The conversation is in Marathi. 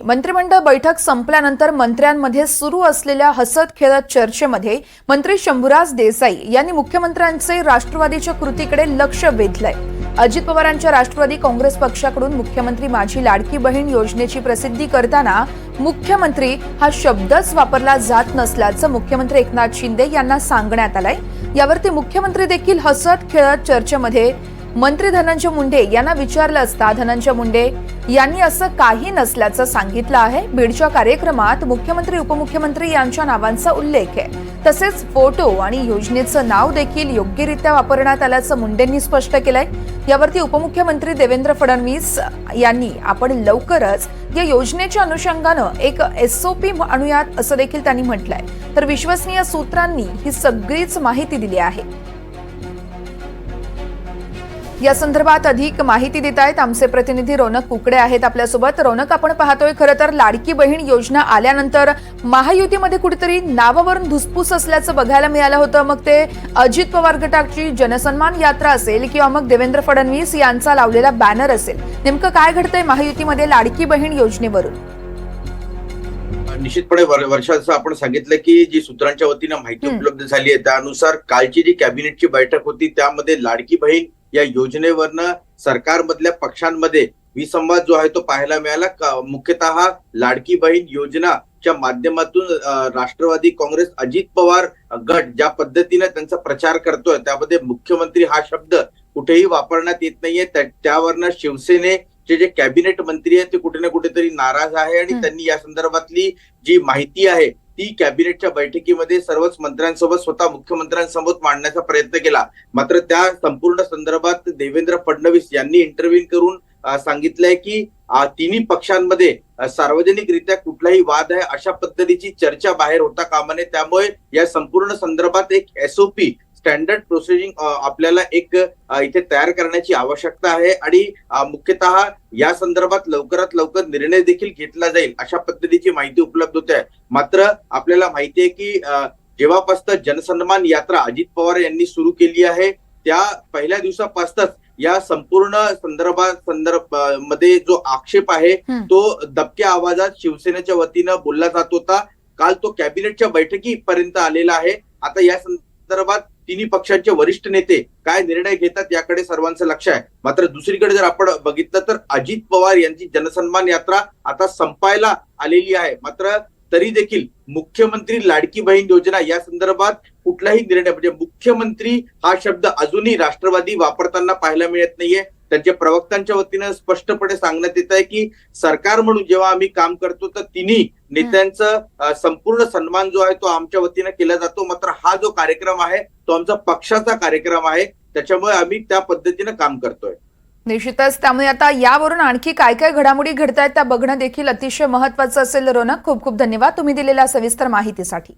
मंत्रिमंडळ बैठक संपल्यानंतर मंत्र्यांमध्ये सुरू असलेल्या हसत खेळत चर्चेमध्ये मंत्री शंभूराज देसाई यांनी मुख्यमंत्र्यांचे राष्ट्रवादीच्या कृतीकडे लक्ष वेधलंय। अजित पवारांच्या राष्ट्रवादी काँग्रेस पक्षाकडून मुख्यमंत्री माझी लाडकी बहीण योजनेची प्रसिद्धी करताना मुख्यमंत्री हा शब्दच वापरला जात नसल्याचं मुख्यमंत्री एकनाथ शिंदे यांना सांगण्यात आलंय। यावरती मुख्यमंत्री देखील हसत खेळत चर्चेमध्ये मंत्री धनंजय मुंडे यांना विचारलं असता धनंजय मुंडे यांनी असं काही नसल्याचं सांगितलं आहे। बीडच्या कार्यक्रमात मुख्यमंत्री उपमुख्यमंत्री यांच्या नावांचा उल्लेख आहे, तसेच फोटो आणि योजनेचं नाव देखील योग्यरित्या वापरण्यात आल्याचं मुंडेंनी स्पष्ट केलंय। यावरती उपमुख्यमंत्री देवेंद्र फडणवीस यांनी आपण लवकरच या योजनेच्या अनुषंगानं एक SOP आणूयात असं देखील त्यांनी म्हटलंय। तर विश्वसनीय सूत्रांनी ही सगळीच माहिती दिली आहे। या संदर्भात अधिक माहिती देत आहेत आमचे प्रतिनिधी रौनक कुकडे आहेत आपल्यासोबत। रौनक, आपण पाहतोय खरं तर लाडकी बहीण योजना आल्यानंतर महायुतीमध्ये कुठेतरी नावावरून धुसफूस असल्याचं बघायला मिळालं होतं। मग ते अजित पवार गटाची जनसन्मान यात्रा असेल किंवा मग देवेंद्र फडणवीस यांचा लावलेला बॅनर असेल, नेमकं काय घडतंय महायुतीमध्ये लाडकी बहीण योजनेवरून? निश्चितपणे वर्षाचं आपण सांगितलं की जी सूत्रांच्या वतीनं माहिती उपलब्ध झाली आहे त्यानुसार कालची जी कॅबिनेटची बैठक होती त्यामध्ये लाडकी बहीण या योजनेवरनं सरकारमधल्या पक्षांमध्ये विसंवाद जो आहे तो पाहायला मिळाला। मुख्यतः लाडकी बहीण योजनाच्या माध्यमातून राष्ट्रवादी काँग्रेस अजित पवार गट ज्या पद्धतीने त्यांचा प्रचार करतोय त्यामध्ये मुख्यमंत्री हा शब्द कुठेही वापरण्यात येत नाहीये। त्यावरनं शिवसेनेचे जे कॅबिनेट मंत्री आहेत ते कुठे ना कुठेतरी नाराज आहे आणि त्यांनी या संदर्भातली जी माहिती आहे ती कॅबिनेटच्या बैठकीमध्ये सर्वच मंत्र्यांसोबत स्वतः मुख्यमंत्र्यांसमोर मांडण्याचा प्रयत्न केला। मात्र त्या संपूर्ण संदर्भात देवेंद्र फडणवीस यांनी इंटरव्ह्यू करून सांगितलंय की तिन्ही पक्षांमध्ये सार्वजनिकरित्या कुठलाही वाद आहे अशा पद्धतीची चर्चा बाहेर होता कामा नये। त्यामुळे या संपूर्ण संदर्भात एक SOP स्टँडर्ड प्रोसिजिंग आपल्याला एक इथे तयार करण्याची आवश्यकता आहे आणि मुख्यतः या संदर्भात लवकरात लवकर निर्णय देखील घेतला जाईल अशा पद्धतीची माहिती उपलब्ध होते आहे। मात्र आपल्याला माहिती आहे की जेव्हापासून जनसन्मान यात्रा अजित पवार यांनी सुरू केली आहे त्या पहिल्या दिवसापासूनच या संपूर्ण संदर्भामध्ये जो आक्षेप आहे तो दबक्या आवाजात शिवसेनेच्या वतीनं बोलला जात होता। काल तो कॅबिनेटच्या बैठकीपर्यंत आलेला आहे। आता या संदर्भात तिन्ही पक्षांचे वरिष्ठ नेते काय निर्णय घेतात याकडे सर्वांचं लक्ष आहे। मात्र दुसरीकडे जर आपण बघितलं तर अजित पवार यांची जनसन्मान यात्रा आता संपायला आलेली आहे। मात्र तरी देखील मुख्यमंत्री लाडकी बहीण योजना या संदर्भात कुठलाही निर्णय म्हणजे मुख्यमंत्री हा शब्द अजूनही राष्ट्रवादी वापरताना पाहायला मिळत नाहीये। त्यांच्या प्रवक्त्यांच्या वतीनं स्पष्टपणे सांगण्यात येत आहे की सरकार म्हणून जेव्हा आम्ही काम करतो तर तिन्ही नेत्यांचा संपूर्ण सन्मान जो आहे तो आमच्या वतीनं केला जातो। मात्र हा जो कार्यक्रम आहे तो आमचा पक्षाचा कार्यक्रम आहे, त्याच्यामुळे आम्ही त्या पद्धतीनं काम करतोय। निश्चितच, त्यामुळे आता यावरून आणखी काय काय घडामोडी घडतायत त्या बघणं देखील अतिशय महत्त्वाचं असेल। रौनक, खूप खूप धन्यवाद तुम्ही दिलेल्या सविस्तर माहितीसाठी।